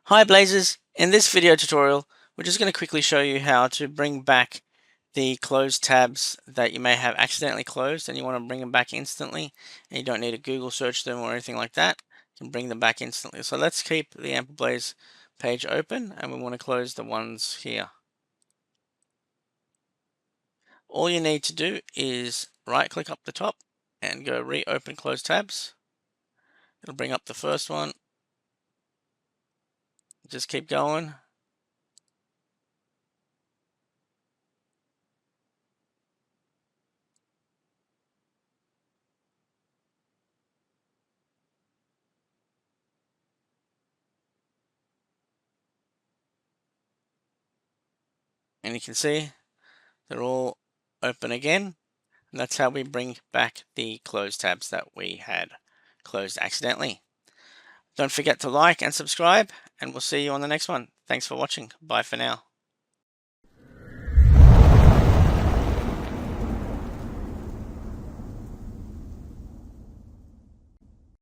Hi Blazers! In this video tutorial, we're just going to quickly show you how to bring back the closed tabs that you may have accidentally closed and you want to bring them back instantly, and you don't need to Google search them or anything like that. You can bring them back instantly. So let's keep the AmpleBlaze page open, and we want to close the ones here. All you need to do is right click up the top and go reopen closed tabs. It'll bring up the first one. Just keep going. And you can see they're all open again. And that's how we bring back the closed tabs that we had closed accidentally. Don't forget to like and subscribe, and we'll see you on the next one. Thanks for watching. Bye for now.